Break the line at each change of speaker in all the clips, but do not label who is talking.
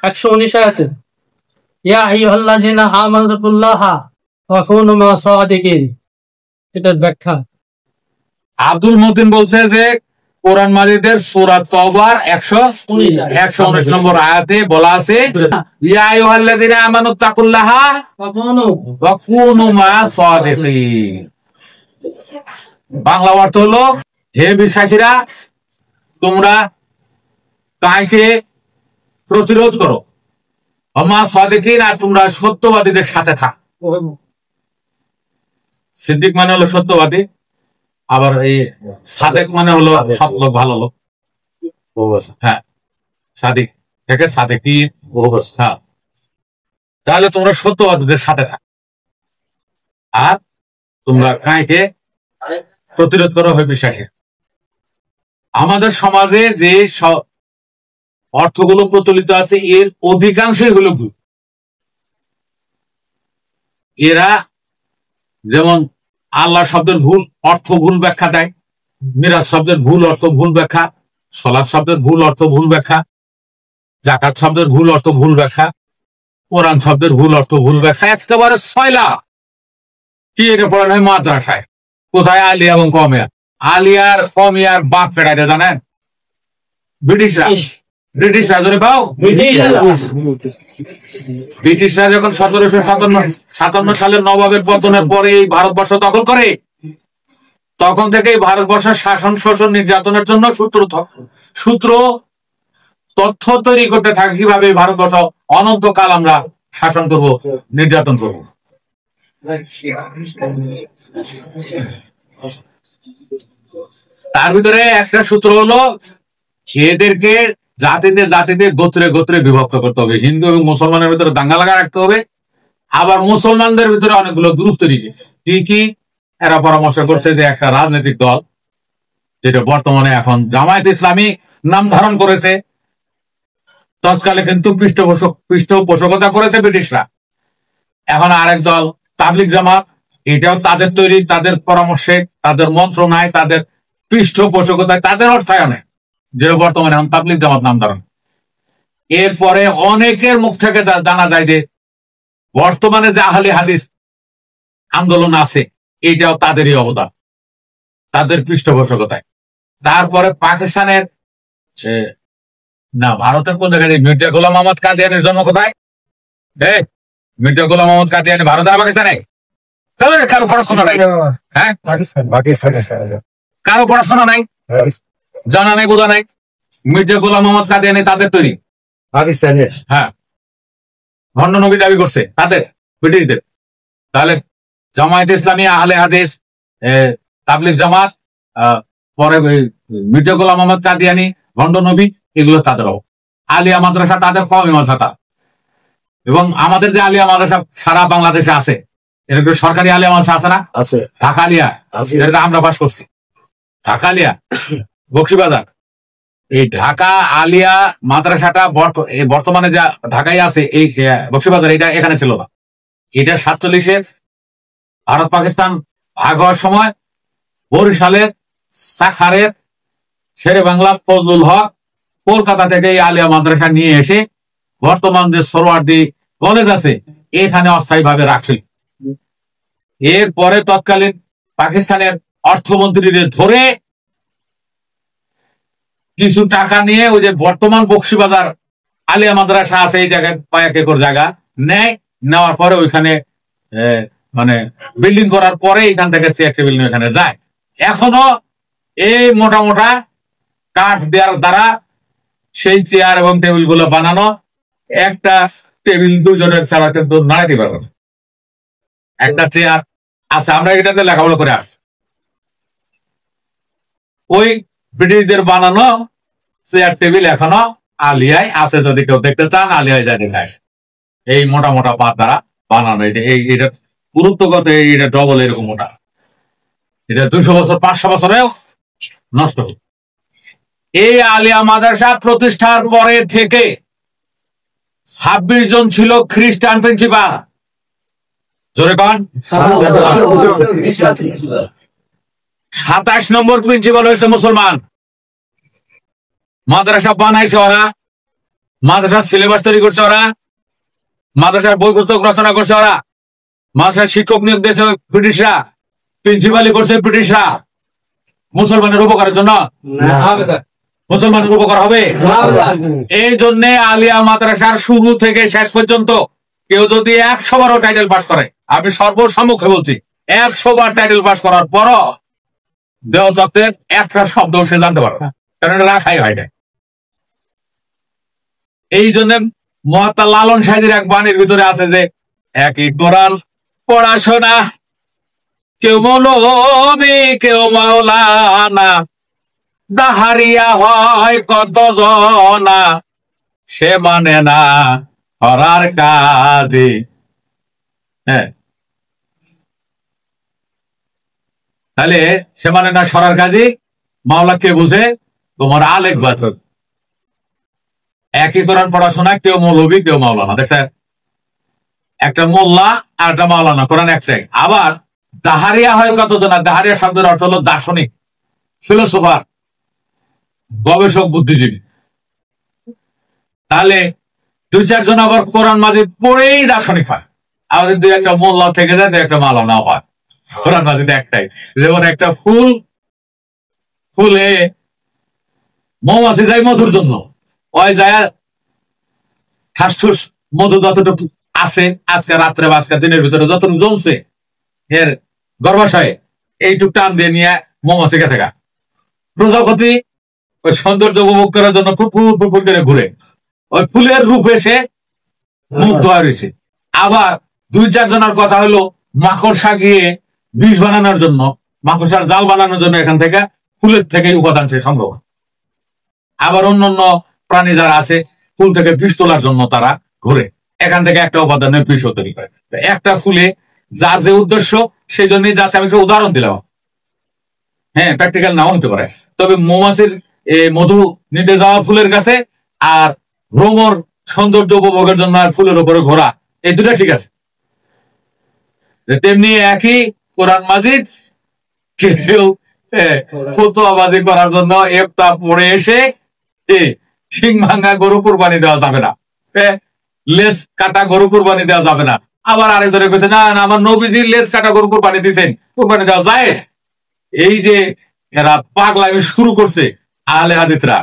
119 আয়াতে ইয়া আইয়ুহাল্লাযিনা আমানুল্লাহা ওয়া কুনু মা'আস সাদিকিন, এটার ব্যাখ্যা।
আব্দুল মতিন বলছে যে কোরআন মাজিদের সূরা তওবার 119 নম্বর আয়াতে বলা আছে ইয়া আইয়ুহাল্লাযিনা আমানুত্তাকুল্লাহা ওয়া কুনু মা'আস সাদিকিন। বাংলা অর্থ হলো, হে বিশ্বাসীরা, তোমরা কাকে প্রতিরোধ করো, মা সাদিকিন, আর তোমরা সত্যবাদীদের সাথে থাক। সিদ্দিক মানে হলো সত্যবাদী, আবার এই সাদেক মানে হলো সৎ লোক, ভালো লোক। হ্যাঁ, সাদিক থেকে সাদেকি। হ্যাঁ, তাহলে তোমরা সত্যবাদীদের সাথে থাক, আর তোমরা কাকে প্রতিরোধ করো, হয় বিশ্বাসী। আমাদের সমাজে যে অর্থগুলো প্রচলিত আছে এর অধিকাংশই হলো ভুল। এরা যেমন আল্লাহ শব্দের ভুল অর্থ, ভুল ব্যাখ্যা দেয়, মিরাজ শব্দের ভুল অর্থ, ভুল ব্যাখ্যা, সলাৎ শব্দের ভুল অর্থ, ভুল ব্যাখ্যা, যাকাত শব্দের ভুল অর্থ, ভুল ব্যাখ্যা, কোরআন শব্দের ভুল অর্থ, ভুল ব্যাখ্যা, একেবারে ছয়লা। কি এটা পড়ানো হয় মাদ্রাসায়? কোথায়? আলিয়া এবং কমিয়া। আলিয়ার কমিয়ার বাপ ফেরাইতে জানেন? ব্রিটিশরা। ব্রিটিশরা জোরে পাও। ব্রিটিশরা যখন 1757 সালের নবাবের পতনের পরে এই ভারতবর্ষ দখল করে, তখন থেকেই ভারতবর্ষের শাসন, শোষণ, নির্যাতনের জন্য সূত্র তথ্য তৈরি করতে থাকে, কিভাবে ভারতবর্ষ অনন্তকাল আমরা শাসন করব, নির্যাতন করব। তার ভিতরে একটা সূত্র হলো এদেরকে জাতিতে জাতিতে, গোত্রে গোত্রে বিভক্ত করতে হবে। হিন্দু এবং মুসলমানের ভিতরে দাঙ্গা লাগা রাখতে হবে। আবার মুসলমানদের ভিতরে অনেকগুলো গ্রুপ তৈরি। কি এরা পরামর্শ করছে যে একটা রাজনৈতিক দল, যেটা বর্তমানে এখন জামায়াত ইসলামী নাম ধারণ করেছে, তৎকালে কিন্তু পৃষ্ঠপোষকতা করেছে ব্রিটিশরা। এখন আরেক দল তাবলিগ জামাত, এটাও তাদের তৈরি, তাদের পরামর্শে, তাদের মন্ত্রণায়, তাদের পৃষ্ঠপোষকতায়, তাদের অর্থায়নে, যেটা বর্তমানে এখন তাবলিগ জামাত নাম ধারণ। এরপরে অনেকের মুখ থেকে জানা যায় যে বর্তমানে যে আহলে হাদিস আন্দোলন আছে, এইটাও তাদেরই অবদান, তাদের পৃষ্ঠপোষকতায়। তারপরে পাকিস্তানের না, ভারতের কোন জায়গায় মির্জা গোলাম মোহাম্মদ কাদিয়ানির জন্ম কোথায়? মির্জা গোলাম মোহাম্মদ কাদিয়ানি ভারত আর পাকিস্তানে? কারো পড়াশোনা নাই। হ্যাঁ, কারো পড়াশোনা নাই, জানা নাই, বোঝা নাই। মির্জা গোলাম মোহাম্মদ কাদিয়ানি তাদের তৈরি, পাকিস্তানের। হ্যাঁ, ভণ্ড নবী দাবি করছে তাদের, ব্রিটিশদের। তাহলে জামায়াত ইসলামী, আহলে হাদিস, তাবলিগ জামাত, পরে মির্জা গোলাম মোহাম্মদ কাদিয়ানি, ভণ্ড নবী, এগুলো তাদেরও। আলিয়া মাদ্রাসা তাদের, কওমি মাদ্রাসা। এবং আমাদের যে আলিয়া মাদ্রাসা সারা বাংলাদেশে আছে, এরকম সরকারি আলিয়া মাদ্রাসা আছে না? আছে। ঢাকা আলিয়া, এটা আমরা পাস করছি। ঢাকা আলিয়া, বকশীবাজার। এই ঢাকা আলিয়া মাদ্রাসাটা বর্তমানে যা ঢাকায় আছে, এই বকশীবাজার, এটা এখানে ছিল না। এটা 47-এ ভারত পাকিস্তান ভাগ হওয়ার সময় বরিশালের সাখারের শেরে বাংলা ফজলুল হক কলকাতা থেকে এই আলিয়া মাদ্রাসা নিয়ে এসে বর্তমান যে সোহরাওয়ার্দী কলেজ আছে, এখানে অস্থায়ীভাবে রাখছিল। এরপরে তৎকালীন পাকিস্তানের অর্থমন্ত্রীদের ধরে কিছু টাকা নিয়ে ওই যে বর্তমান বকশীবাজার আলিয়া মাদ্রাসা আছে, এই জায়গায় 1 একর জায়গা নেওয়ার পরে ওইখানে মানে বিল্ডিং করার পরে এখান থেকে চেয়ার টেবিল নিয়ে এখানে যায়। এখনো এই মোটা মোটা কাঠ দেওয়ার দ্বারা সেই চেয়ার এবং টেবিল গুলো বানানো। একটা টেবিল 2 জনের ছাড়া কিন্তু নাড়াতে পারবে না। একটা চেয়ার আছে, আমরা এটাতে লেখাপড়া করে আসছি। ওই ব্রিটিশদের বানানো চেয়ার টেবিল এখনো আলিয়ায় আছে, যদি কেউ দেখতে চান আলিয়ায় যায় দেখে আসে। এই মোটা মোটা পাত দ্বারা বানানো। এটা গুরুত্বগত, এটা ডবল এরকম মোটা। এটা 200 বছর 500 বছরেও নষ্ট হবে। এই আলিয়া মাদ্রাসা প্রতিষ্ঠার পরে থেকে 26 জন ছিল খ্রিস্টান প্রিন্সিপাল। জোরে পান। 27 নম্বর প্রিন্সিপাল হয়েছে মুসলমান। মাদ্রাসা বানাইছে ওরা, মাদ্রাসার সিলেবাস তৈরি করছে ওরা, মাদ্রাসার বই পুস্তক রচনা করছে ওরা, মাদ্রাসার শিক্ষক নিয়োগ দিয়েছে ব্রিটিশরা, প্রিন্সিপালি করছে ব্রিটিশরা। মুসলমানের উপকারের জন্য? মুসলমানের উপকার হবে? এই জন্য আলিয়া মাদ্রাসার শুরু থেকে শেষ পর্যন্ত কেউ যদি 100 বারও টাইটেল পাস করে, আমি সর্বসম্মুখে বলছি 100 বার টাইটেল পাস করার পরও দেহতত্ত্বের একটা শব্দ সে জানতে পারবে না, কারণ এটা রাখাই হয় না। এই জন্য মহাত্মা লালন সাহেবের এক বাণীর ভিতরে আছে যে একই কোরআন পড়াশোনা, কেউ মৌলবি কেউ মাওলানা, দাহারিয়া হয় কত জনা, সে মানে না হরার কাজে। হ্যাঁ, তাহলে সে মানে না সরার কাজে মাওলা কে বুঝে? তোমার আলেক বাতর। একই কোরআন পড়াশোনা, কেউ মৌলবি কেউ মাওলানা। দেখছেন, একটা মোল্লা আর একটা মাওলানা, কোরআন একটাই। আবার দাহারিয়া হয় কতজনা, দাহারিয়া শব্দের অর্থ হলো দার্শনিক, ফিলোসোফার, গবেষক, বুদ্ধিজীবী। তাহলে 2-4 জন আবার কোরআন মাজিদ পড়েই দার্শনিক হয়। আমাদের 2-1টা মোল্লা থেকে যায়, 2-1টা মাওলানাও হয়। কোরআন মাজিদ একটাই। যেমন একটা ফুলে মৌমাছি যায় মধুর জন্য, ওই যায় ঠাস ঠুস মধু যতটুকু আছে আজকে রাত্রে বা আজকে দিনের ভিতরে যতটুকু জমছে এর গর্ভাশয়ে, এইটুক টান দিয়ে নিয়ে মৌমাছি গেছে গা। প্রজাপতি ওই সৌন্দর্য উপভোগ করার জন্য ফুল করে ঘুরে, ওই ফুলের রূপে সে মুগ্ধ হয়েছে। আবার 2-4 জনের কথা হলো মাকড়সা গিয়ে বিষ বানানোর জন্য, মাকড়সার জাল বানানোর জন্য এখান থেকে ফুলের থেকে উপাদান সে সংগ্রহ। আবার অন্যান্য প্রাণী যারা আছে ফুল থেকে বিষ তোলার জন্য তারা ঘুরে, এখান থেকে একটা উপাদানের বিষ তৈরি করে। একটা ফুলে যার যে উদ্দেশ্য, সেই জন্যই যাচ্ছে। আমি একটা উদাহরণ দিলাম, হ্যাঁ, প্র্যাকটিক্যাল নাও হতে পারে। তবে মৌমাছির মধু নিতে যাওয়া ফুলের কাছে আর ভ্রমর সৌন্দর্য উপভোগের জন্য আর ফুলের উপরে ঘোরা, এই দুটা ঠিক আছে। তেমনি একই কোরআন মাজিদ কেউ ফতোয়াবাজি করার জন্য ইফতা পড়ে এসে শিং ভাঙা গরু কুরবানি দেওয়া যাবে না, লেজ কাটা গরু কুরবানি দেওয়া যাবে না। আবার আরেকজনে কইছে না না, আমার নবীজির লেজ কাটা গরু কুরবানি দিচ্ছেন, কুরবানি দেওয়া যায়। এই যে এরা পাগলামি শুরু করছে আহলে হাদিসরা।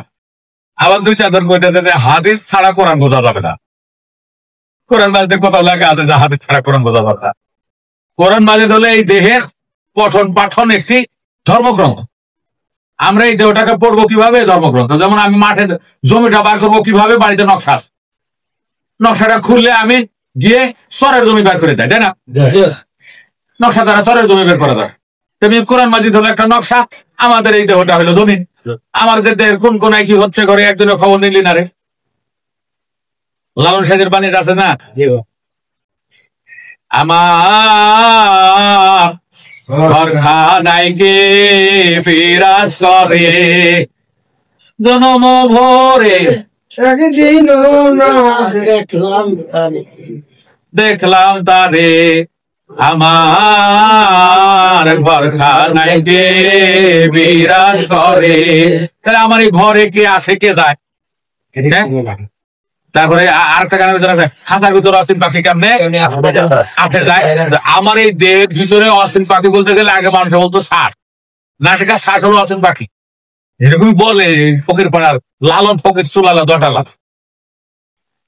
আবার 2-4 জন কইতেছে যে হাদিস ছাড়া কোরআন বোঝা যাবে না। কোরআন মাজিদে কোথাও লেখা আছে যে হাদিস ছাড়া কোরআন বোঝা যাবে না? কোরআন মাজিদ হলে এই দেহের পঠন পাঠন একটি ধর্মগ্রন্থ। আমরা এই দেহটাকে পড়বো কিভাবে? ধর্মগ্রন্থ। যেমন আমি মাঠে জমিটা বার করবো কিভাবে? বাড়িতে নকশা, নকশাটা খুললে আমি গিয়ে চরের জমি বের করে দেয়, তাই না? নকশা দ্বারা চরের জমি বের করা যায়। তেমনি কোরআন মাজিদ হলো একটা নকশা, আমাদের এই দেহটা হলো জমি। আমাদের দেহের কোন কোনায় কি হচ্ছে করে একদিনও খবর নিলি না রে? লালন সাহেবের বাণীর আছে না, আমার ঘরখানায় গে ফিরা সরে জনম ভরে দেখলাম তারে, আমার ঘরখানায় গে ফিরা সরে। তাহলে আমার এই ঘরে কে আসে কে যায়? তারপরে আরেকটা গানের ভিতরে আছে খাঁচার ভিতরে অসীম পাখি কেমনে আটে যায়। আমার এই দেহের ভিতরে অসীম পাখি বলতে গেলে আগে মানুষ বলতো শ্বাস, না শেখা শ্বাস হলো অসীম পাখি, এরকমই বলে ফকির পাড়ার লালন ফকির চুলালা জটালা।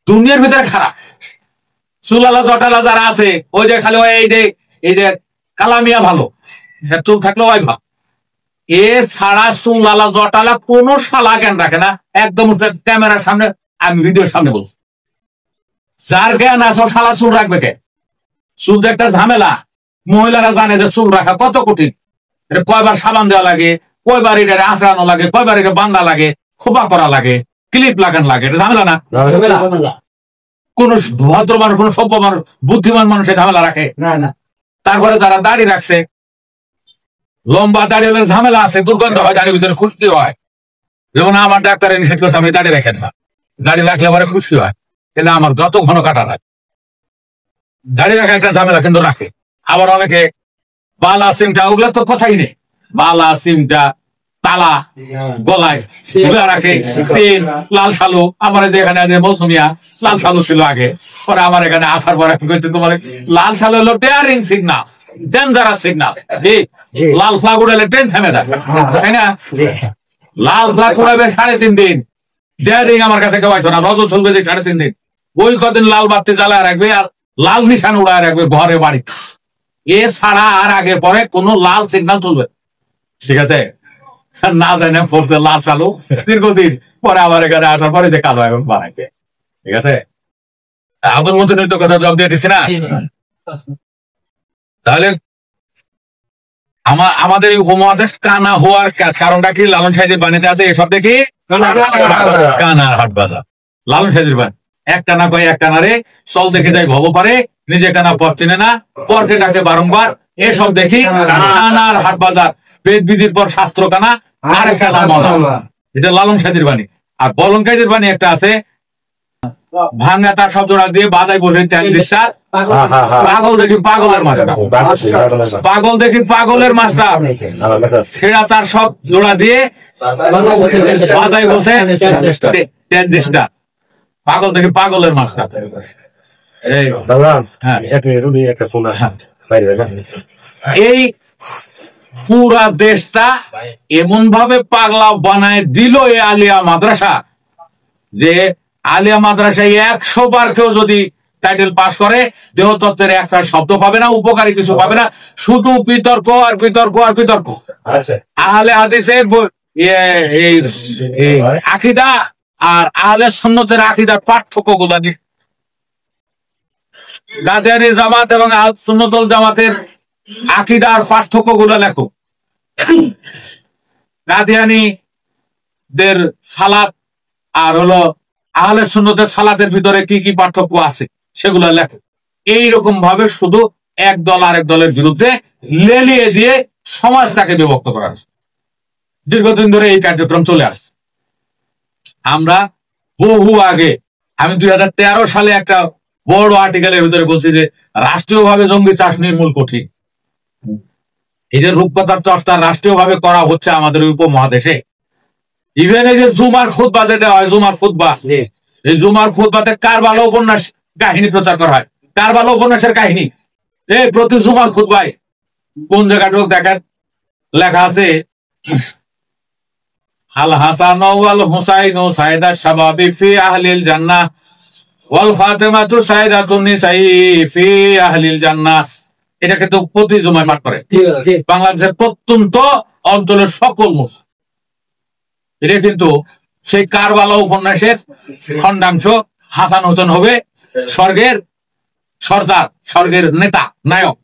দুনিয়ার ভিতরে খারাপ চুলালা জটালা যারা আছে, ওই যে খালি এই যে কালামিয়া ভালো, চুল থাকলে ওই ভাব। এ ছাড়া চুলালা জটালা কোন শালা জ্ঞান রাখে না। একদম ক্যামেরার সামনে, আমি ভিডিওর সামনে বলছি, যার জ্ঞান আছে শালা চুল রাখবে কে? চুল একটা ঝামেলা। মহিলারা জানে যে চুল রাখা কত কঠিন। এটা কয়বার সাবান দেওয়া লাগে, কয়বার এটা আঁচড়ানো লাগে, কয়বার এটা বান্ধা লাগে, খোপা করা লাগে, ক্লিপ লাগানো লাগে, এটা ঝামেলা না? কোন ভদ্র মানুষ, কোন সভ্য মানুষ, বুদ্ধিমান মানুষের ঝামেলা রাখে না। তারপরে যারা দাড়ি রাখছে, লম্বা দাড়ি হলে ঝামেলা আছে, দুর্গন্ধ হয়, দাড়ির ভিতরে খুশকি হয়। যেমন আমার ডাক্তারের নিষেধ করছে আমি দাড়ি রাখেন না, দাড়ি রাখলে পরে খুশকি হয়, কিন্তু আমার যত ঘন কাটা লাগে। দাড়ি রাখা একটা ঝামেলা, কিন্তু রাখে। আবার অনেকে বালা সিমটা, ওগুলো তো কথাই নেই। বালা সিমটা তালা গলায় ঝুলা রাখে, চেন, লাল শালু। আমার এখানে মৌসুমিয়া লাল শালু ছিল আগে, পরে আমার এখানে আসার পরে তোমার লাল শালু হলো ডেয়ারিং সিগনাল, ডেঞ্জারাস সিগনাল। লাল ফ্লাগ উড়ালে ট্রেন থেমে যায়, তাই না? লাল ফ্লাগ উড়াবে 3.5 দিন, ডেয়ারিং আমার কাছে কেউ আসবে না। রজ চলবে যে 3.5 দিন, ওই কদিন লাল বাতি জ্বালায় রাখবে আর লাল নিশান উড়ায় রাখবে ঘরে বাড়ি। এছাড়া আর আগে পরে কোন লাল সিগন্যাল চলবে, ঠিক আছে? না জানে পড়ছে লাল চালু দীর্ঘদিন, পরে আবার এখানে আসার পরে যে কালো এখন বানাইছে, ঠিক আছে? আমার মধ্যে তো কথা জবাব দিয়ে দিচ্ছি না। তাহলে আমাদের এই উপমহাদেশ কানা হওয়ার কারণটা কি? লালন সাহেবের বাণীতে আছে এসব দেখি কানার হাট বাজার। লালন সাহেবের বাণী এক কানা কয় এক কানারে, চল দেখে যায় ভব পারে, নিজে কানা পথ চেনে না, পরকে ডাকে বারংবার, এসব দেখি কানার হাট বাজার। বেদ বিধির পর শাস্ত্র কানা, আর কানা মজা। এটা লালন সাহেবের বাণী। আর বলন কাজের বাণী একটা আছে, ভাঙ্গা তার সব জোড়া দিয়ে বাজাই বসে তেল দিশা, পাগল দেখি পাগলের মাস্টার, পাগল দেখি পাগলের মাস্টার, সেরা তার সব জোড়া দিয়ে বাজাই বসে তেল দিশা, পাগল দেখি পাগলের মাস্টার। এই পুরা দেশটা এমন ভাবে পাগলা বানায় দিল এই আলিয়া মাদ্রাসা, যে আলিয়া মাদ্রাসায় 100 বার কেউ যদি টাইটেল পাস করে দেহতত্ত্বের একটা শব্দ পাবে না, উপকারী কিছু পাবে না, শুধু বিতর্ক আর বিতর্ক আর বিতর্ক। আহলে হাদিসের আকীদা আর আহলে সুন্নতের আকীদার পার্থক্য গুলা নিয়ে, কাদিয়ানী জামাত এবং আহলে সুন্নাত ওয়াল জামাতের আকীদার পার্থক্য গুলা লেখো। কাদিয়ানীদের সালাত আর হলো আহলে সুন্নতের সালাতের ভিতরে কি কি পার্থক্য আছে সেগুলো লেখো। এইরকম ভাবে শুধু এক দল আরেক দলের বিরুদ্ধে লেলিয়ে দিয়ে সমাজটাকে বিভক্ত করা হচ্ছে। দীর্ঘদিন ধরে এই কার্যক্রম চলে আসছে। আমরা বহু আগে, আমি 2013 সালে একটা বড় আর্টিকেলের ভিতরে বলছি যে রাষ্ট্রীয়ভাবে জঙ্গি চাষ নির্মূল কঠিন। এই যে রূপকথার চর্চা রাষ্ট্রীয়ভাবে করা হচ্ছে আমাদের উপমহাদেশে, ইভেন এই যে জুমার খুতবা যে দেওয়া হয়, জুমার খুতবা, এই জুমার খুতবাতে কারবালা উপন্যাস কাহিনী প্রচার করা হয়। কারবালা উপন্যাসের কাহিনী এই প্রতি জুমার খুতবায় কোন জায়গাটুকু দেখেন লেখা আছে, আল হাসান ওয়াল হুসাইন সাইদা শাবাবি ফি আহলিল জান্নাহ ওয়াল ফাতিমাতু সাইদাতুন নিসাই ফি আহলিল জান্নাহ। এটা কিন্তু প্রতি জুমায় পাঠ করে বাংলাদেশের প্রত্যন্ত অঞ্চলের সকল মুসলিম। এটা কিন্তু সেই কারবালা উপন্যাসের খণ্ডাংশ। হাসান হোসেন হবে স্বর্গের সর্দার, স্বর্গের নেতা, নায়ক,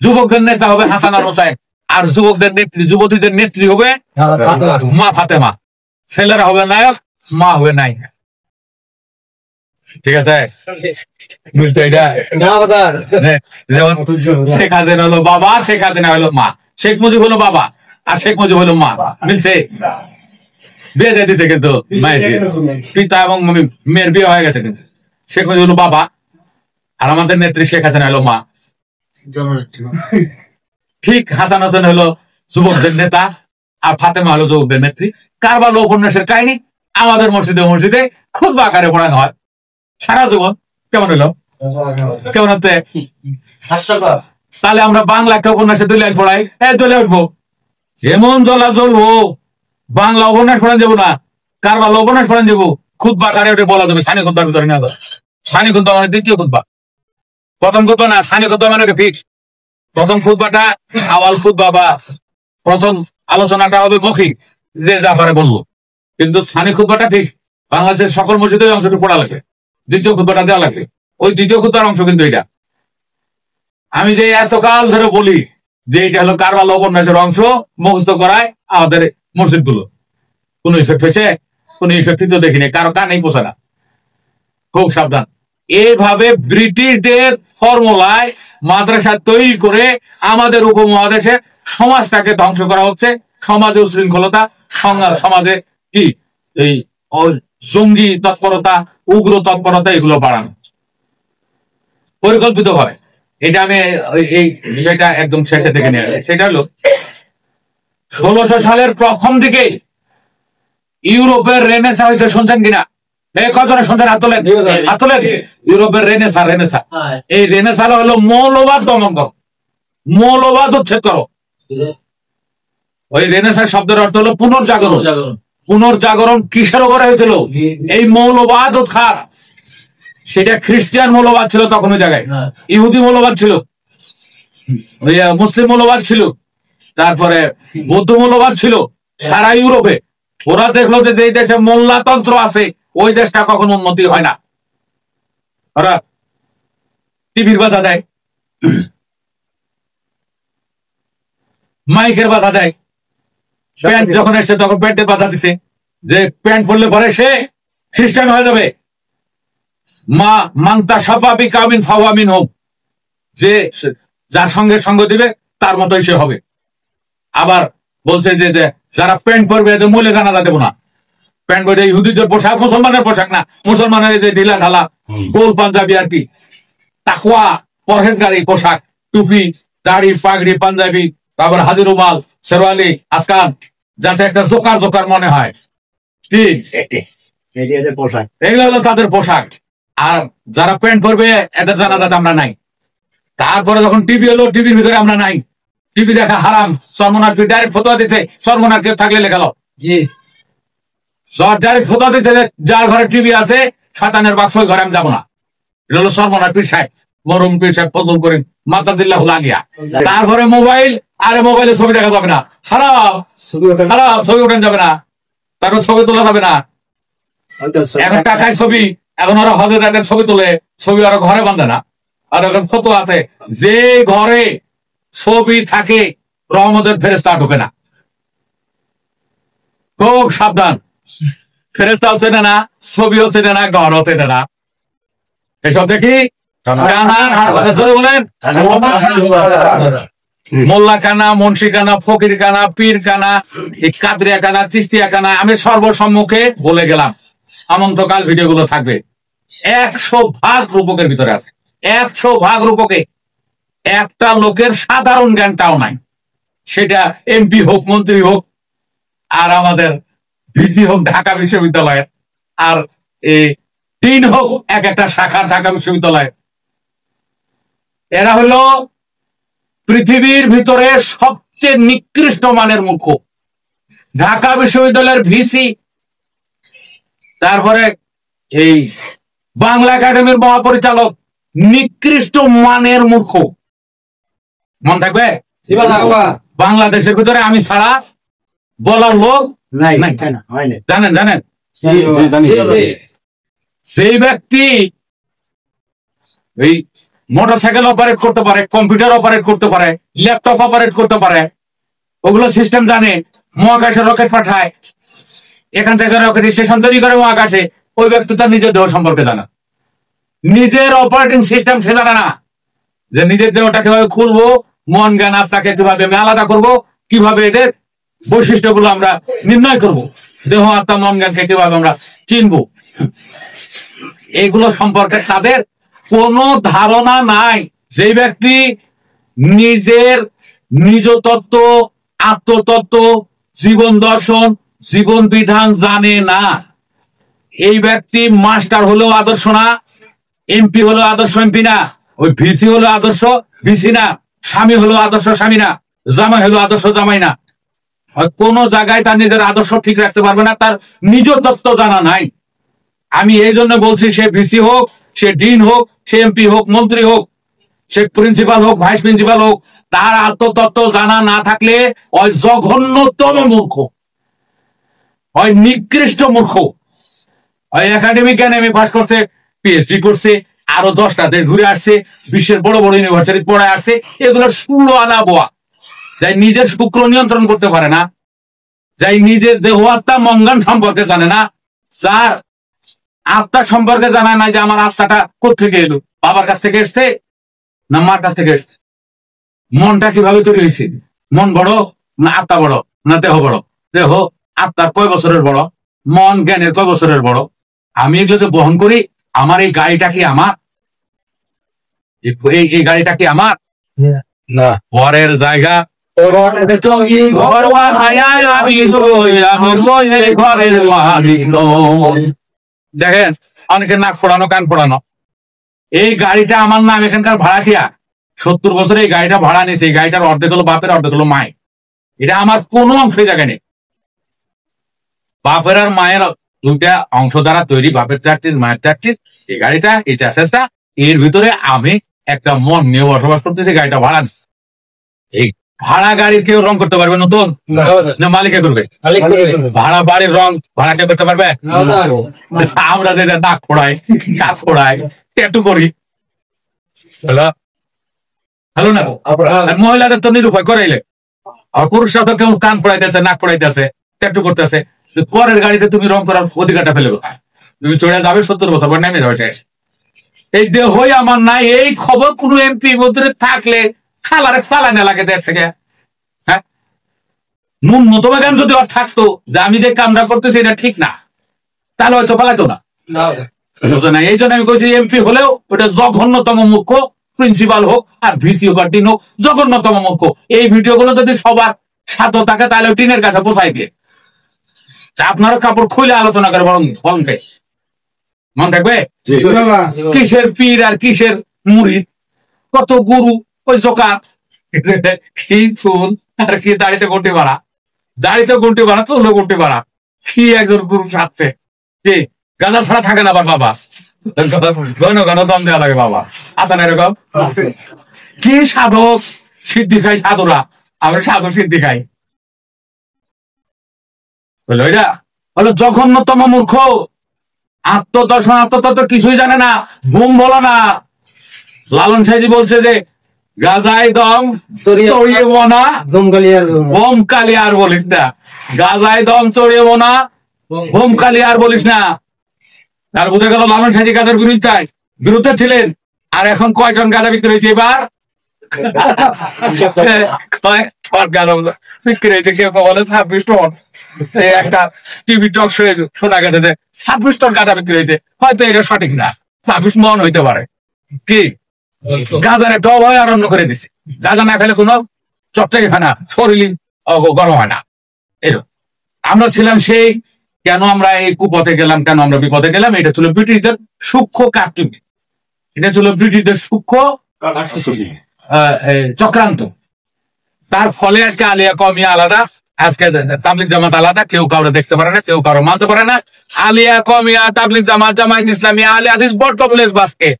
যুবকদের নেতা হবে হাসান আর হোসেন, আর যুবকদের নেত্রী, যুবতীদের নেত্রী হবে মা ফাতেমা। ছেলেরা হবে নায়ক, মা হবে নায়িকা। ঠিক আছে? যেমন শেখ হাসিনা হলো বাবা, শেখ হাসিনা হলো মা, শেখ মুজিব হলো বাবা আর শেখ মুজিব হলো মা। মিলছে? বিয়ে দিয়ে দিচ্ছে কিন্তু মায়ের পিতা এবং মেয়ের বিয়ে হয়ে গেছে, কিন্তু শেখ মুজিব হলো বাবা আর আমাদের নেত্রী শেখ হাসিনা হলো মা। ঠিক হাসান হোসেন হলো যুবকদের নেতা আর ফাতেমা হলো যুবকদের নেত্রী। কারবালা উপন্যাসের কাহিনী আমাদের মসজিদে মসজিদে খুতবা আকারে পড়ানো হয় সারা জীবন। কেমন হলো? কেমন হচ্ছে? তাহলে আমরা বাংলা একটা উপন্যাসে 2 লাইন পড়াই, জ্বলে উঠবো, এমন জ্বলা জ্বলবো। বাংলা উপন্যাস পড়ান যাবো না, কারবালা উপন্যাস পড়ান যাবো, খুতবা আকারে ওটা বলা যাবে। সানি খুতবার ভিতরে না, সানি খুতবা মানে দ্বিতীয় খুতবা, প্রথম খুতবা না। সানি খুতবা মানে ফিক্স। প্রথম খুতবাটা আওয়াল খুতবা বা প্রথম আলোচনাটা হবে মৌখিক, যে যা পারে বলবো, কিন্তু সানি খুতবাটা ঠিক বাংলাদেশের সকল মসজিদে অংশটি পড়া লাগবে, দ্বিতীয় খুতবাটা দেওয়া লাগবে। ওই দ্বিতীয় খুতবার অংশ কিন্তু এটা। আমি যে এতকাল ধরে বলি যে এটা হলো কারবালা উপন্যাসের অংশ, মুখস্থ করায় আমাদের মসজিদ গুলো, কোন ইফেক্ট হয়েছে? কোন ইফেক্টই তো দেখিনি, কারো কানেই পৌঁছে না। খুব সাবধান। এইভাবে ব্রিটিশদের ফর্মুলায় মাদ্রাসা তৈরি করে আমাদের উপমহাদেশে সমাজটাকে ধ্বংস করা হচ্ছে। সমাজে উশৃঙ্খলতা, সমাজে কি এই জঙ্গি তৎপরতা, উগ্র তৎপরতা, এগুলো বাড়ানো পরিকল্পিত ভাবে। এটা আমি এই বিষয়টা একদম শেষে থেকে নিয়ে আসি। সেটা হলো 1600 সালের প্রথম দিকে ইউরোপের রেনেসা হয়েছে, শুনছেন কিনা? কজনে শুনছেন? হাত তোলেন, হাত তোলেন। ইউরোপের রেনেসা, রেনেসা, এই রেনেসা হলো মৌলবাদ দমন করো, মৌলবাদ উচ্ছেদ করো। ওই রেনেসা শব্দের অর্থ হলো পুনর্জাগরণ। পুনর্জাগরণ কিসের উপরে হয়েছিল? এই মৌলবাদ উৎখাত। সেটা খ্রিস্টান মৌলবাদ ছিল তখন ওই জায়গায়, ইহুদি মৌলবাদ ছিল, মুসলিম মৌলবাদ ছিল, তারপরে বৌদ্ধ মৌলবাদ ছিল সারা ইউরোপে। ওরা দেখলো যে যেই দেশে মোল্লাতন্ত্র আছে ওই দেশটা কখনো উন্নতি হয় না। ওরা টিভির বাধা দেয়, মাইকের বাধা দেয়, প্যান্ট যখন এসে তখন প্যান্টের বাধা দিছে, যে প্যান্ট পরলে পরে সে খ্রিস্টান হয়ে যাবে। মা মান্তা সাপাবি কামিন ফাওয়ামিন হোক, যে যার সঙ্গে সঙ্গ দিবে তার মতোই সে হবে। আবার বলছে যে যারা প্যান্ট পরবে মূলে গানা দেবো না। প্যান্ট পরে ইহুদিদের পোশাক, মুসলমানের পোশাক না, মুসলমানের যে ঢিলা ঢালা গোল পাঞ্জাবি আর কি, তাকওয়া পরহেজগারি পোশাক, টুপি, দাড়ি, পাগড়ি, পাঞ্জাবি, তারপর হাজির রুমাল, শেরওয়ালি, আসকান, যাতে একটা জোকার জোকার মনে হয়। ঠিক, পোশাক, এগুলো হলো তাদের পোশাক। আর যারা প্যান্ট পরবে এদের জানাজাতে আমরা নাই। তারপরে যখন টিভি হলো, টিভির ভিতরে আমরা নাই। টিভি দেখা হারাম, সর্বনাশ ডাইরেক্ট ফতোয়া দিতে, সর্বনাশ কেউ থাকলে লেখালো জি, ডাইরেক্ট ফতোয়া দিতে যার ঘরে টিভি আছে শয়তানের বাক্স, ওই ঘরে আমি যাবো না। এটা হলো সর্বনাশ পীর সাহেব, মরুম পীর সাহেব ফজল করেন মাতাজিল্লাহ লাগিয়া। তারপরে মোবাইল, আরে মোবাইলে ছবি দেখা যাবে না, হারাম হারাম, ছবি ওঠেন যাবে না, তারপর ছবি তোলা যাবে না। এখন টাকায় ছবি, এখন ওরা হজে তাদের ছবি তোলে, ছবি ওরা ঘরে বাঁধে না। আর এখন ফতোয়া আছে যে ঘরে ছবি থাকে রহমতের ফেরেশতা ঢোকে না। খুব সাবধান, ফেরেশতাও চেনে না, ছবিও চেনে না, ঘরও চেনে না। এসব দেখি বলেন মোল্লা কানা, মুন্সি কানা, ফকির কানা, পীর কানা, কাদরিয়া কানা, চিস্তিয়া কানা। আমি সর্বসম্মুখে বলে গেলাম, আমন্তকাল ভিডিও গুলো থাকবে। 100% রূপকের ভিতরে আছে, 100% রূপকে। একটা লোকের সাধারণ জ্ঞানটাও নাই, সেটা এমপি হোক, মন্ত্রী হোক, আর আমাদের ভিসি হোক ঢাকা বিশ্ববিদ্যালয়ের, আর ডিন হোক এক একটা শাখা ঢাকা বিশ্ববিদ্যালয়। এরা হলো পৃথিবীর ভিতরে সবচেয়ে নিকৃষ্ট মানের মূর্খ। ঢাকা বিশ্ববিদ্যালয়ের ভিসি, তারপরে এই বাংলা একাডেমির মহাপরিচালক, নিকৃষ্ট মানের মূর্খ। মন থাকবে, বাংলাদেশের ভিতরে আমি ছাড়া বলার লোক নাই। জানেন জানেন সেই ব্যক্তি এই মোটরসাইকেল অপারেট করতে পারে, কম্পিউটার অপারেট করতে পারে, ল্যাপটপ অপারেট করতে পারে, ওগুলো সিস্টেম জানে, মহাকাশে রকেট পাঠায়, এখান থেকে রকেট স্টেশন তৈরি করে মহাকাশে। ওই ব্যক্তি তার নিজের দেহ সম্পর্কে জানা, নিজের অপারেটিং সিস্টেম সে জানে না, যে নিজের দেহটা কিভাবে খুলবো, মন জ্ঞান আত্মাকে কিভাবে আমি আলাদা করবো, কিভাবে এদের বৈশিষ্ট্যগুলো আমরা নির্ণয় করব, দেহ আত্মা মন জ্ঞানকে কিভাবে আমরা চিনবো, এগুলো সম্পর্কে তাদের কোনো ধারণা নাই। যে ব্যক্তি নিজের নিজ তত্ত্ব, আত্মতত্ত্ব, জীবন দর্শন, জীবন বিধান জানে না, এই ব্যক্তি মাস্টার হলেও আদর্শ না, এমপি হলো আদর্শ এমপি না, ওই ভিসি হলো আদর্শ ভিসি না, স্বামী হলো আদর্শ স্বামী না, জামাই হলো আদর্শ জামাই না। কোন জায়গায় তার নিজের আদর্শ ঠিক রাখতে পারবে না, তার নিজ তত্ত্ব জানা নাই। আমি এই জন্য বলছি, সে ভিসি হোক, সে ডিন হোক, সে এমপি হোক, মন্ত্রী হোক, সে প্রিন্সিপাল হোক, ভাইস প্রিন্সিপাল হোক, তার আত্মতত্ত্ব জানা না থাকলে ওই জঘন্যতম মূর্খ, ওই নিকৃষ্ট মূর্খ। ওই একাডেমিক জ্ঞানে এমএ পাস করছে, পিএইচডি করছে, আরো 10টা দেশ ঘুরে আসছে, বিশ্বের বড় বড় ইউনিভার্সিটি পড়ে আসছে, এগুলো ষোলো আনা বোয়া, যাই নিজের শুক্র নিয়ন্ত্রণ করতে পারে না, যাই নিজের দেহ আত্মা মঙ্গান সম্পর্কে জানে না, যার আত্মা সম্পর্কে জানা নাই যে আমার আত্মাটা কোথেকে এলো, বাবার কাছ থেকে এসছে না মার কাছ থেকে এসছে, মনটা কিভাবে তৈরি হয়েছে, মন বড় না আত্মা বড় না দেহ বড়, দেহ আত্মার কয় বছরের বড়, মন জ্ঞানের কয় বছরের বড়, আমি এগুলো যে বহন করি, আমার এই গাড়িটা কি আমার, এই গাড়িটা কি আমার না, পরের জায়গা দেখেন অনেকে নাক পড়ানো কান পড়ানো। এই গাড়িটা আমার নাম, এখানকার ভাড়াটিয়া 70 বছরে এই গাড়িটা ভাড়া নিয়েছে। এই গাড়িটার অর্ধেক হলো বাপের, অর্ধেক হলো মায়ের। এটা আমার কোনো অংশ জায়গায় নেই। বাপের আর মায়ের দুইটা অংশ দ্বারা তৈরি, বাপের চার্চিস মায়ের চার্চিস। এই গাড়িটা, এই চার্চেসটা, এর ভিতরে আমি একটা মন নিয়ে বসবাস করতেছি। গাড়িটা ভাড়া নিচ্ছি। এই ভাড়া গাড়ির কেউ রং করতে পারবে নতুন না মালিকে করবে? ভাড়া বাড়ির রং ভাড়া কেউ করতে পারবে? আমরা যে নাক ফোড়াই, কাক ফোড়াই, ট্যাটু করি, হ্যালো না? মহিলাদের তো নিরুপায় করাইলে। আর পুরুষরা তো কেউ কান ফোড়াইতেছে, নাক ফোড়াইতেছে, ট্যাটু করতেছে। পরের গাড়িতে তুমি রং করার অধিকারটা ফেলে কোথায়? তুমি চড়ে যাবে 70 বছর পর নেমে যাবে শেষ। এই দেহই আমার নাই, এই খবর কোন এমপি মধ্যে থাকলে খালারে ফালানে লাগে দেশ থেকে। হ্যাঁ, ন্যূনতম জ্ঞান যদি ওর থাকতো যে আমি যে কামটা করতেছি এটা ঠিক না, তাহলে হয়তো পালাইতো না। এই জন্য আমি কইছি এমপি হলেও ওটা জঘন্যতম মূর্খ, প্রিন্সিপাল হোক আর ভিসি হোক আর ডিন হোক, জঘন্যতম মূর্খ। এই ভিডিও গুলো যদি সবার সাথে থাকে তাহলে ডিনের কাছে পোষাই দিয়ে আপনারা কাপড় খুলে আলোচনা করে বরং ফলনকে মন থাকবে। কিসের পীর আর কিসের মুরিদ, কত গুরু, ওই জোকা কি চুল আর কি দাড়িতে গুটি বাড়া, দাড়িতে গুটি বাড়া, চুলে গুটি বাড়া, কি একজন গুরু সাজছে। কি গাঁজা ছাড়া থাকে না আবার বাবা, ঘন ঘন দম দেওয়া লাগে বাবা, আছে না এরকম? কি সাধক সিদ্ধি খাই সাধুরা, আমরা সাধু সিদ্ধি খাই। বুঝলো? এটা হলো জঘন্যতম মূর্খ, আত্মদর্শন আত্মতত্ত্ব কিছুই জানে না, ঘুম বলো না। লালন সাহেজি বলছে যে গাজায় দম চড়িয়ে মনা বোম কালি আর বলিস না, গাজায় দম চড়িয়ে মনা বোম কালি আর বলিস না। আর বোঝা গেল লালন সাহেজি গাজার বিরুদ্ধে ছিলেন। আর এখন কয়জন গাঁজা বিক্রি হয়েছে এবার? বিক্রি হয়েছে কেউ বলে 26 টন। একটা টিভি টক শোনা গেছে যে 26 টন গাঁজা বিক্রি হয়েছে। হয়তো এটা সঠিক না, 26 মন হইতে পারে। কি গাঁজার একটা অভয়ারণ্য করে দিছে। গাঁজা না খেলে কোনো চটচাই হয় না, শরীর গরম হয় না। এরকম আমরা ছিলাম সেই, কেন আমরা এই কুপথে গেলাম, কেন আমরা বিপদে গেলাম? এটা ছিল ব্রিটিশদের সূক্ষ্ম কারচুপি, এটা ছিল ব্রিটিশদের সূক্ষ্ম চক্রান্ত। তার ফলে আজকে আলিয়া কমিয়া আলাদা, আজকে তাবলিগ জামাত আলাদা, কেউ কাউরে দেখতে পারে না, কেউ কারো মানতে পারে না। আলিয়া কমিয়া, তাবলিগ জামাত, জামায়াত ইসলামী, আলে হাদিস বটমলেস বাসকে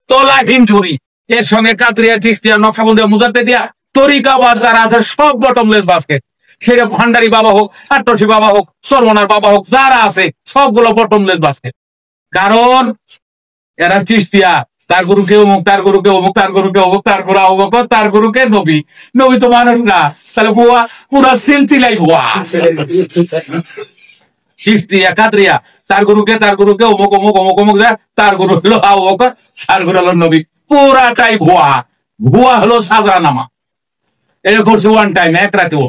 তোলা হিঞ্চুরি, এর সঙ্গে কাদরিয়া, চিশতিয়া, নকশবন্দিয়া, মুজাদ্দিদিয়া, তরিকাবাদ যারা আছে সব বটমলেস বাস্কেট। সেটা ভান্ডারি বাবা হোক, আট্টসি বাবা হোক, সরমনার বাবা হোক, যারা আছে সবগুলো বটমলেস বাস্কেট। কারণ এরা চিশতিয়া, তার গুরুকে অমুক, তার গুরুকে অমুক, তার গুরুকে অমুক, তার গুরু আবু বকর, তার গুরুকে নবী। নবী তো মানুষ না, তাহলে বুয়া পুরা সিলসিলাই বুয়া। চিশতিয়া, কাদরিয়া, তার গুরুকে অমুক অমুক অমুক অমুক, তার গুরু হলো আবু বকর, তার গুরু হলো নবী। পুরাটাই ভুয়া। ভুয়া হলো সাজরা নামা। এটা করছে ওয়ান টাইম, এক রাতে। ও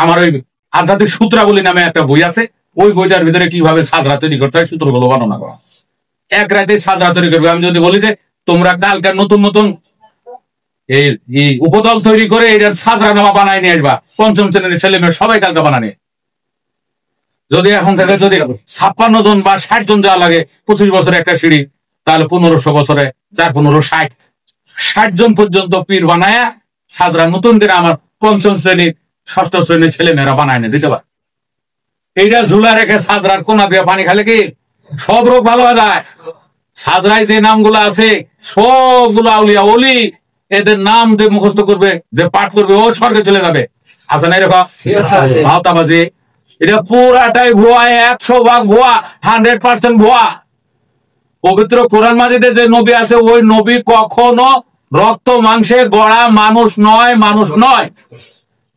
আমার ওই আধ্যাত্মিক সূত্রাবলী নামে একটা বই আছে, ওই বইটার ভিতরে কিভাবে সাজরা তৈরি করতে হয় সূত্রগুলো বর্ণনা করা। এক রাতে সাজরা তৈরি করবে। আমি যদি বলি যে তোমরা কালকে নতুন নতুন এই উপদল তৈরি করে এটার সাজরা নামা বানায় নিয়ে আসবা, 5ম শ্রেণীর ছেলে মেয়ে সবাই কালকে বানানে। যদি এখন থেকে যদি 56 জন বা 60 জন যাওয়া লাগে 25 বছরে একটা সিঁড়ি, তাহলে 1500 বছরে 4 15 60 জন পর্যন্ত পীর বানায় সাজরা নতুন করে আমার 5ম শ্রেণীর 6ষ্ঠ শ্রেণীর ছেলে মেয়েরা বানায় না দিতে পারে। এইটা ঝুলা রেখে সাজরার কোনা দিয়ে পানি খালে কি সব রোগ ভালো হয়ে যায়? সাজরায় যে নামগুলো আছে সবগুলো আউলিয়া ওলি, এদের নাম যে মুখস্থ করবে, যে পাঠ করবে, ও স্বর্গে চলে যাবে। আছে না এরকম ভাওতাবাজি? এটা পুরাটাই ভুয়া, 100% ভুয়া, 100% ভুয়া। পবিত্র কোরআন মাজিদে যে নবী আছে ওই নবী কখনো রক্ত মাংসে গড়া মানুষ নয়, মানুষ নয়।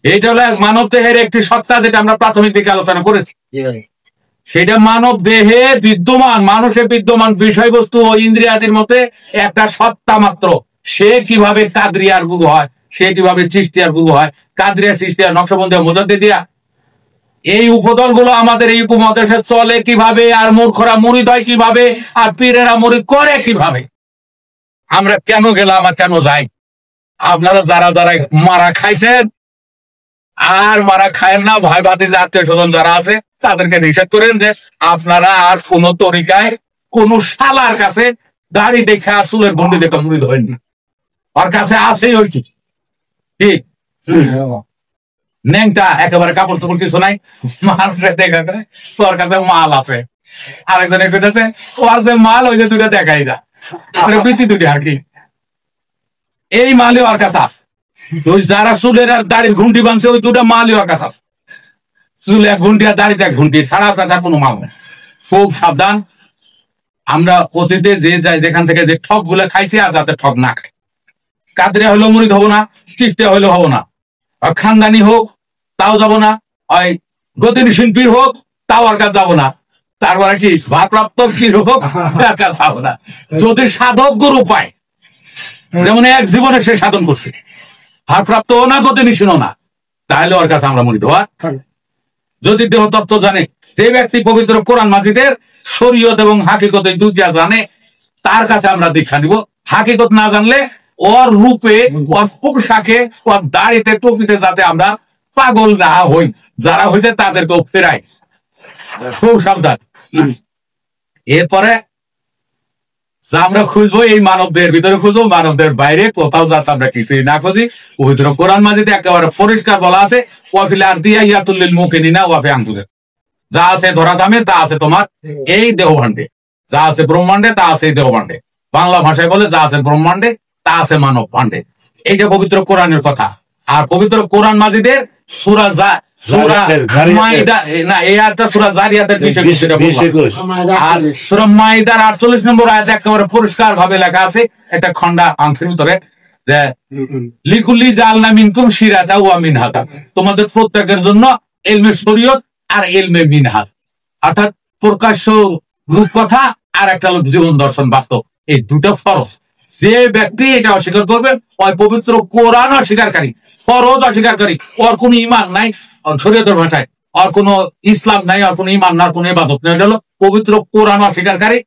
এইটা হলো মানব দেহের একটি সত্তা, যেটা আমরা প্রাথমিক দিকে আলোচনা করেছি। সেটা মানব দেহে বিদ্যমান, মানুষের বিদ্যমান বিষয়বস্তু ও ইন্দ্রিয়াদির মধ্যে একটা সত্তা মাত্র। সে কিভাবে কাদরিয়ার গুরু হয়, সে কিভাবে চিশতিয়ার গুরু হয়, কাদরিয়া, চিশতিয়া, নকশবন্দিয়া, মুজাদ্দিদিয়া, এই উপদল গুলো আমাদের এই উপমহাদেশে চলে কিভাবে, আর মূর্খরা মুরিদ হয় কিভাবে, আর পীরেরা মুরিদ করে কিভাবে, আমরা কেন গেলাম আর কেন যাই? আপনারা যারা যারা মারা খাইছেন আর মারা খায়েন না, ভাই ভাতিজা আত্মীয় স্বজন যারা আছে তাদেরকে নিষেধ করেন যে আপনারা আর কোন তরিকায় কোন শালার কাছে দাড়ি দেখে আর চুলের গন্ডি দেখে মুড়ি ধরেননি। ওর কাছে আছেই ওই কি ন্যাংটা একেবারে কাপড় চোপড় কিছু নাই, মাল দেখা করে তোর কাছে মাল আছে। আরেকজনে কইতেছে ওর যে মাল ওই যে দুইটা দেখাই যা পিছি দুটি আর কি, এই মালই ওর কাছে আছে। ওই যারা চুলের আর দাড়ির ঘুন্টি বানছে ওই দুটা মালই ওর কাছে আছে। চুলে এক ঘুন্টি আর দাড়িতে এক ঘুন্টি ছাড়া ওর কাছে কোনো মাল নেই। খুব সাবধান। আমরা অতীতে যে যেখান থেকে যে ঠক গুলো খাইছি আর যাতে ঠক না খাই। কাদরিয়া হইলেও মুরিদ হবো না, চিশতিয়া হইলেও হবো না, খানদানি হোক তাও যাবো না, ওই গতিনী শিল্পী হোক তাও আর কাছে যাবো না, তারপরে কি ভারপ্রাপ্ত কি হোক তার কাছে যাবো না। যদি সাধক গুরু পায়, যেমন এক জীবনে সে সাধন করছে, ভারপ্রাপ্ত না গতিনী শুনো না, তাহলে ওর কাছে আমরা মুরিদ হওয়া। যদি দেহ তত্ত্ব জানে, যে ব্যক্তি পবিত্র কোরআন মাজিদের শরীয়ত এবং হাকিকত এই দুইটা জানে, তার কাছে আমরা দীক্ষা নিব। হাকিকত না জানলে ওর রূপে, ওর পোশাকে, ওর দাড়িতে, টুপিতে যাতে আমরা পাগল না হই, যারা হয়েছে তাদেরকেও ফেরাই। খুব সাবধান। এরপরে আমরা খুঁজবো এই মানবদের ভিতরে খুঁজবো, মানবদের বাইরে কোথাও যাতে আমরা কিছুই না খুঁজি। পবিত্র কোরআন মাজিদে একেবারে পরিষ্কার বলা আছে, ওয়াফিল আরদিয়া ইয়াতুল্লিল মুকিনিনা ওয়াফি আনফুসিহিম, যা আছে ধরাধামে তা আছে তোমার এই দেহভাণ্ডে, যা আছে ব্রহ্মাণ্ডে তা আছে এই দেহভাণ্ডে। বাংলা ভাষায় বলে যা আছে ব্রহ্মাণ্ডে তা আছে মানব ভাণ্ডে। এইটা পবিত্র কোরআনের কথা। আর পবিত্র কোরআন মাজিদের সূরা মাইদা না, এই আয়াতটা সূরা জারিয়াতের পিছনে আর সূরা মাইদার 48 নম্বর আয়াত একেবারে পরিষ্কার ভাবে লেখা আছে, একটা খন্ডা অংশের ভিতরে, যে লিকুল্লি জাআলনা মিনকুম শিরাতা ওয়া মিনহাজা, তোমাদের প্রত্যেকের জন্য ইলমে শরীয়ত আর ইলমে মিনহাজ, অর্থাৎ প্রকাশ্য রূপকথা আর একটা জীবন দর্শন বাস্তব, এই দুটো ফরজ। যে ব্যক্তি এটা অস্বীকার করবে ওই পবিত্র কোরআন অস্বীকারী, ফরজ অস্বীকারী, ওর কোনো ইমান নাই, শরীয়তের ভাষায় ওর কোনো ইসলাম নাই, ওর কোনো ইমান না, কোনো ইবাদত নাই। এটা হলো পবিত্র কোরআন অস্বীকারী।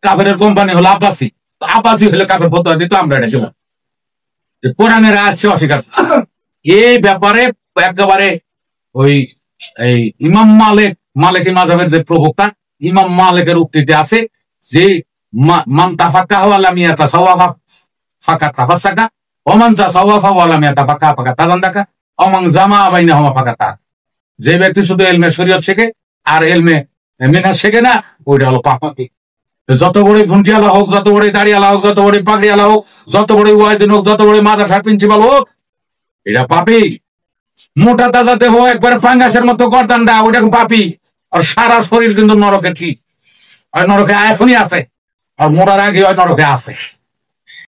কাফেরের কোম্পানি হলো আব্বাসি, আব্বাসি হলে কাফের ফতোয়া দিত, আমরা এটা ছিল কোরআনের আছে অস্বীকার। এই ব্যাপারে একেবারে ওই এই ইমাম মালিকি মাযহাবের যে প্রবক্তা ইমাম মালিকের উক্তিতে আছে যে মান তাফাক্কাহা ওয়া লাম ইয়াতাসাওয়াফা ফাকাত তাফাসসাকা ওয়া মান তাসাওয়াফা ওয়া লাম ইয়াতাফাক্কাহা ফাকাত তাযান্দাকা ওয়া মান জামা বাইনাহুমা ফাকাত। যে ব্যক্তি শুধু ইলমে শরীয়ত শেখে আর ইলমে মিনহাজ শেখে না, ওইটা হলো পাপী। যত বড় ঘুন্টিয়ালা হোক, যত বড় দাড়িয়ালা হোক, যত বড় পাগড়িয়ালা হোক, যত বড় ওয়াইদিন হোক, যত বড় মাদ্রাসার প্রিন্সিপাল হোক, এটা পাপী। মোটা তাজা দেহ একবারে ফাঙ্গাসের মতো গর্দানটা, ওইটা পাপী। আর সারা শরীর কিন্তু নরকে, ঠিক আর নরকে এখনই আছে, আর মরার আগে ওই নরকে আছে।